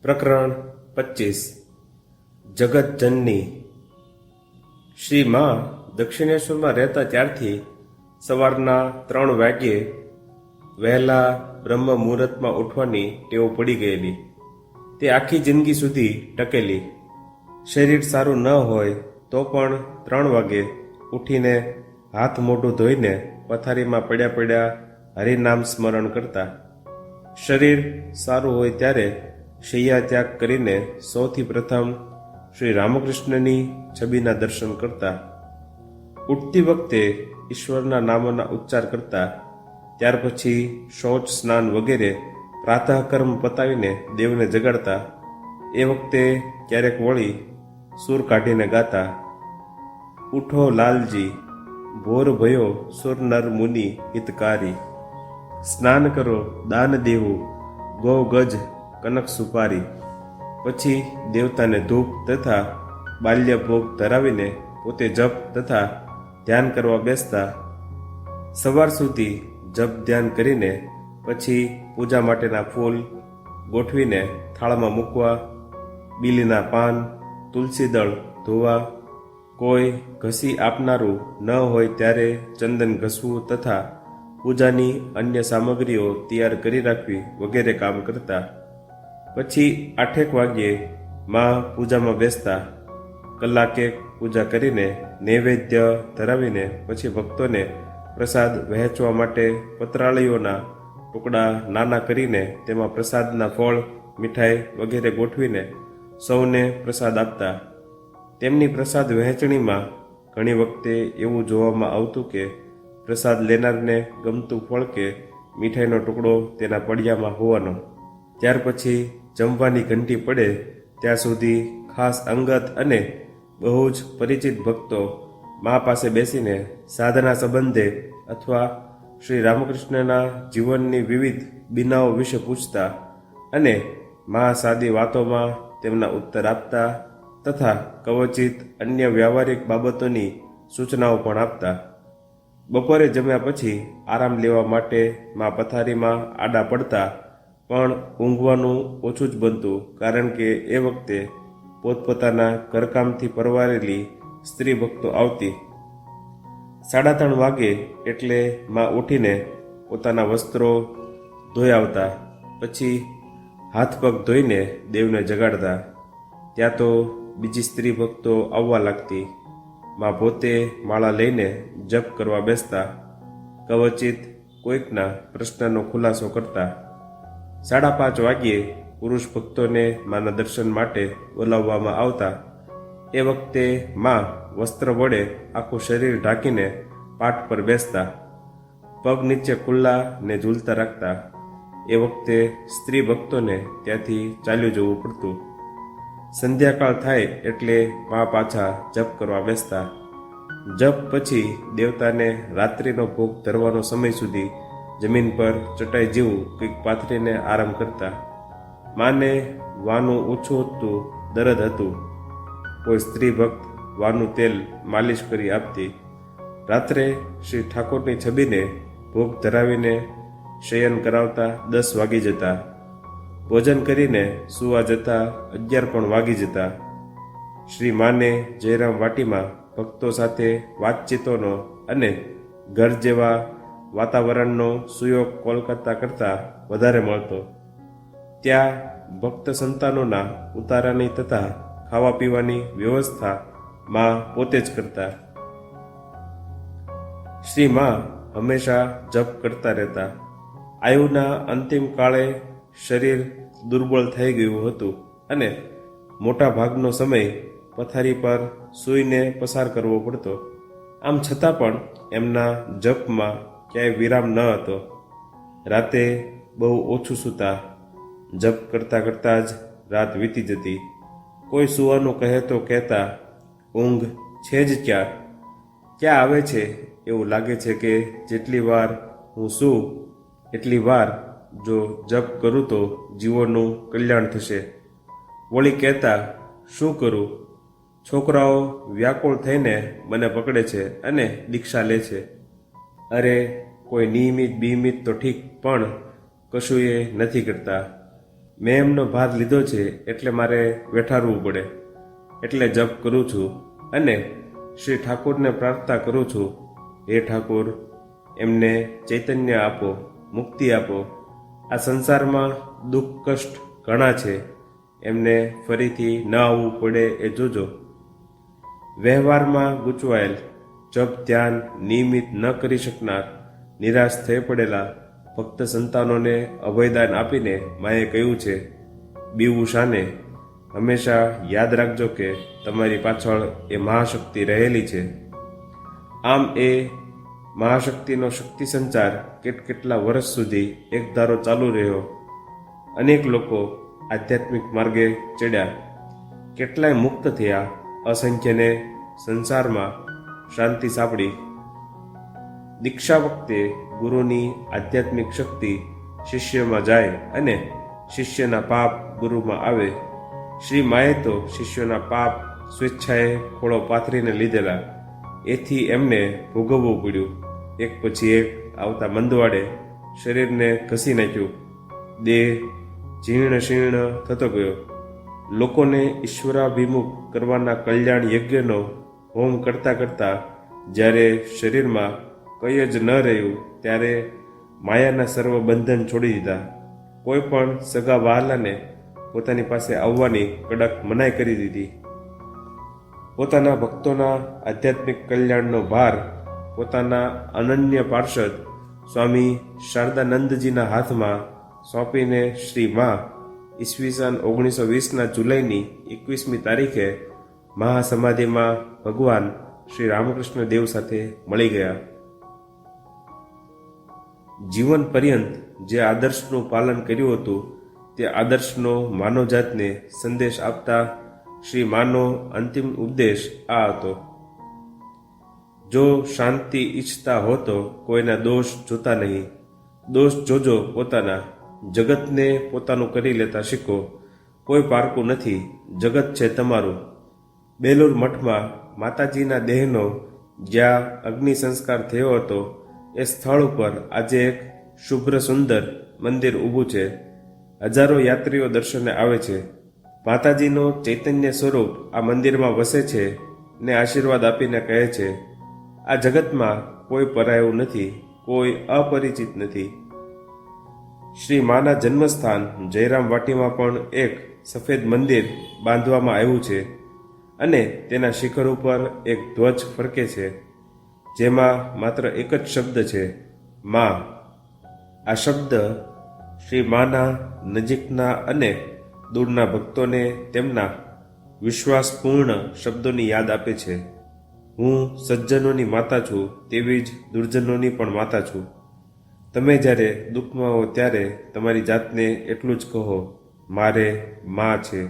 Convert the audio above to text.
પ્રકરણ 25 જગતજનની. શ્રી મા દક્ષિણેશ્વરમાં રહેતા ત્યારથી સવારના 3 વાગ્યે વહેલા બ્રહ્મ મુહૂર્તમાં ઉઠવાની ટેવ પડી ગયેલી. તે આખી જિંદગી સુધી ટકેલી. શરીર સારું ન હોય તો પણ 3 વાગે ઉઠીને હાથ મોઢું ધોઈને પથારીમાં પડ્યા પડ્યા હરિનામ સ્મરણ કરતા. શરીર સારું હોય ત્યારે શૈયા ત્યાગ કરીને સૌથી પ્રથમ શ્રી રામકૃષ્ણની છબીના દર્શન કરતા. ઉઠતી વખતે ઈશ્વરના નામોના ઉચ્ચાર કરતા. ત્યાર પછી શૌચ સ્નાન વગેરે પ્રાતઃકર્મ પતાવીને દેવને જગાડતા. એ વખતે ક્યારેક વળી સૂર કાઢીને ગાતા: ઉઠો લાલજી, ભોર ભયો સુર નર મુનિ હિતકારી. સ્નાન કરો, દાન દેવું, ગો ગજ કનક સુપારી. પછી દેવતાને ધૂપ તથા બાલ્ય ભોગ ધરાવીને પોતે જપ તથા ધ્યાન કરવા બેસતા. સવાર સુધી જપ ધ્યાન કરીને પછી પૂજા માટેના ફૂલ ગોઠવીને થાળમાં મૂકવા. બીલીના પાન, તુલસી દળ ધોવા. કોઈ ઘસી આપનારું ન હોય ત્યારે ચંદન ઘસવું તથા પૂજાની અન્ય સામગ્રીઓ તૈયાર કરી રાખવી વગેરે કામ કરતા. પછી 8 વાગ્યે મા પૂજામાં બેસતા. કલાકેક પૂજા કરીને નૈવેદ્ય ધરાવીને પછી ભક્તોને પ્રસાદ વહેંચવા માટે પતરાળીઓના ટુકડા નાના કરીને તેમાં પ્રસાદના ફળ, મીઠાઈ વગેરે ગોઠવીને સૌને પ્રસાદ આપતા. તેમની પ્રસાદ વહેંચણીમાં ઘણી વખતે એવું જોવામાં આવતું કે પ્રસાદ લેનારને ગમતું ફળ કે મીઠાઈનો ટુકડો તેના પડ્યામાં હોવાનો. ત્યાર પછી જમવાની ઘંટી પડે ત્યાં સુધી ખાસ અંગત અને બહુ જ પરિચિત ભક્તો મા પાસે બેસીને સાધના સંબંધે અથવા શ્રી રામકૃષ્ણના જીવનની વિવિધ બીનાઓ વિશે પૂછતા અને મા સાદી વાતોમાં તેમના ઉત્તર આપતા તથા કવચિત અન્ય વ્યાવહારિક બાબતોની સૂચનાઓ પણ આપતા. બપોરે જમ્યા પછી આરામ લેવા માટે મા પથારીમાં આડા પડતા, પણ ઊંઘવાનું ઓછું જ બનતું, કારણ કે એ વખતે પોતપોતાના ઘરકામથી પરવારેલી સ્ત્રી ભક્તો આવતી. 3:30 વાગે એટલે મા ઉઠીને પોતાના વસ્ત્રો ધોઈ આવતા. પછી હાથ પગ ધોઈને દેવને જગાડતા. ત્યાં તો બીજી સ્ત્રી ભક્તો આવવા લાગતી. મા પોતે માળા લઈને જપ કરવા બેસતા. કવચિત કોઈકના પ્રશ્નનો ખુલાસો કરતા. 5:30 વાગ્યે પુરુષ ભક્તોને માના દર્શન માટે બોલાવવામાં આવતા. એ વખતે મા વસ્ત્ર વડે આખું શરીર ઢાંકીને પાટ પર બેસતા. પગ નીચે ખુલ્લા ને ઝૂલતા રાખતા. એ વખતે સ્ત્રી ભક્તોને ત્યાંથી ચાલ્યું જવું પડતું. સંધ્યાકાળ થાય એટલે મા પાછા જપ કરવા બેસતા. જપ પછી દેવતાને રાત્રિનો ભોગ ધરવાનો સમય સુધી જમીન પર ચટાઈ જેવું કંઈક પાથરીને આરામ કરતા. માને વાનું ઓછું હતું દરદ હતું. કોઈ સ્ત્રી ભક્ત વાનું તેલ માલિશ કરી આપતી. રાત્રે શ્રી ઠાકોરની છબીને ભોગ ધરાવીને શયન કરાવતા 10 વાગી જતા. ભોજન કરીને સૂવા જતા 11 પણ વાગી જતા. શ્રી માને જયરામ વાટીમાં ભક્તો સાથે વાતચીતોનો અને ઘર જેવા વાતાવરણનો સુયોગ કોલકાતા કરતાં વધારે મળતો. ત્યાં ભક્ત સંતાનોના ઉતારાની તથા ખાવા પીવાની વ્યવસ્થા મા પોતે જ કરતા. શ્રી મા હંમેશા જપ કરતા રહેતા. આયુના અંતિમ કાળે શરીર દુર્બળ થઈ ગયું હતું અને મોટા ભાગનો સમય પથારી પર સૂઈને પસાર કરવો પડતો. આમ છતાં પણ એમના જપમાં ક્યાંય વિરામ ન હતો. રાતે બહુ ઓછું સૂતા. જપ કરતાં કરતાં જ રાત વીતી જતી. કોઈ સૂવાનું કહે તો કહેતા, ઊંઘ છે જ ક્યાં આવે છે? એવું લાગે છે કે જેટલી વાર હું સૂઉં એટલી વાર જો જપ કરું તો જીવોનું કલ્યાણ થશે. વળી કહેતા, શું કરું? છોકરાઓ વ્યાકુળ થઈને મને પકડે છે અને દીક્ષા લે છે. અરે કોઈ નિયમિત બિયમિત તો ઠીક, પણ કશું એ નથી કરતા. મેં એમનો ભાર લીધો છે એટલે મારે વેઠારવું પડે, એટલે જપ કરું છું અને શ્રી ઠાકોરને પ્રાર્થના કરું છું, હે ઠાકોર, એમને ચૈતન્ય આપો, મુક્તિ આપો. આ સંસારમાં દુઃખ કષ્ટ ઘણા છે, એમને ફરીથી ન આવવું પડે એ જોજો. વ્યવહારમાં ગૂંચવાયેલ, જપ ધ્યાન નિયમિત ન કરી શકનાર, નિરાશ થઈ પડેલા ભક્ત સંતાનોને અભયદાન આપીને માએ કહ્યું છે, બીવું શાને? હંમેશા યાદ રાખજો કે તમારી પાછળ એ મહાશક્તિ રહેલી છે. આમ એ મહાશક્તિનો શક્તિ સંચાર કેટલા વર્ષ સુધી એક ધારો ચાલુ રહ્યો. અનેક લોકો આધ્યાત્મિક માર્ગે ચડ્યા, કેટલાય મુક્ત થયા, અસંખ્યને સંસારમાં શાંતિ સાંપડી. દીક્ષા વખતે ગુરુની આધ્યાત્મિક શક્તિ શિષ્યમાં જાય અને શિષ્યના પાપ ગુરુમાં આવે. શ્રી માએ તો શિષ્યોના પાપ સ્વેચ્છાએ ખોળો પાથરીને લીધેલા, એથી એમને ભોગવવું પડ્યું. એક પછી એક આવતા મંદવાડે શરીરને ઘસી નાખ્યું. દેહ જીર્ણ શીર્ણ થતો ગયો. લોકોને ઈશ્વરાભિમુખ કરવાના કલ્યાણ યજ્ઞનો હોમ કરતા કરતા જ્યારે શરીરમાં કંઈ જ ન રહ્યું ત્યારે માયાના સર્વ બંધન છોડી દીધા. કોઈ પણ સગા વહાલાને પોતાની પાસે આવવાની કડક મનાઈ કરી દીધી. પોતાના ભક્તોના આધ્યાત્મિક કલ્યાણનો ભાર પોતાના અનન્ય પાર્ષદ સ્વામી શારદાનંદજીના હાથમાં સોંપીને શ્રી મા ઈસવીસન 1920ના જુલાઈની 21મી તારીખે મહાસમાધિમાં ભગવાન શ્રી રામકૃષ્ણ દેવ સાથે મળી ગયા. જીવન પર્યંત જે આદર્શનું પાલન કર્યું હતું તે આદર્શનો માનવજાતને સંદેશ આપતા શ્રી માનો અંતિમ ઉપદેશ આ હતો, જો શાંતિ ઈચ્છતા હો તો કોઈના દોષ જોતા નહીં, દોષ જોજો પોતાના. જગતને પોતાનું કરી લેતા શીખો, કોઈ પારકું નથી, જગત છે તમારું. બેલુર મઠમાં માતાજીના દેહનો જ્યાં અગ્નિ સંસ્કાર થયો હતો એ સ્થળ ઉપર આજે એક શુભ્ર સુંદર મંદિર ઊભું છે. હજારો યાત્રીઓ દર્શને આવે છે. માતાજીનો ચૈતન્ય સ્વરૂપ આ મંદિરમાં વસે છે ને આશીર્વાદ આપીને કહે છે, આ જગતમાં કોઈ પરાયું નથી, કોઈ અપરિચિત નથી. શ્રી માના જન્મસ્થાન જયરામ વાટીમાં પણ એક સફેદ મંદિર બાંધવામાં આવ્યું છે અને તેના શિખર ઉપર એક ધ્વજ ફરકે છે, જેમાં માત્ર એક જ શબ્દ છે, મા. આ શબ્દ શ્રી માના નજીકના અને દૂરના ભક્તોને તેમના વિશ્વાસપૂર્ણ શબ્દોની યાદ આપે છે. હું સજ્જનોની માતા છું, તેવી જ દુર્જનોની પણ માતા છું. તમે જ્યારે દુઃખમાં હો ત્યારે તમારી જાતને એટલું જ કહો, મારે મા છે.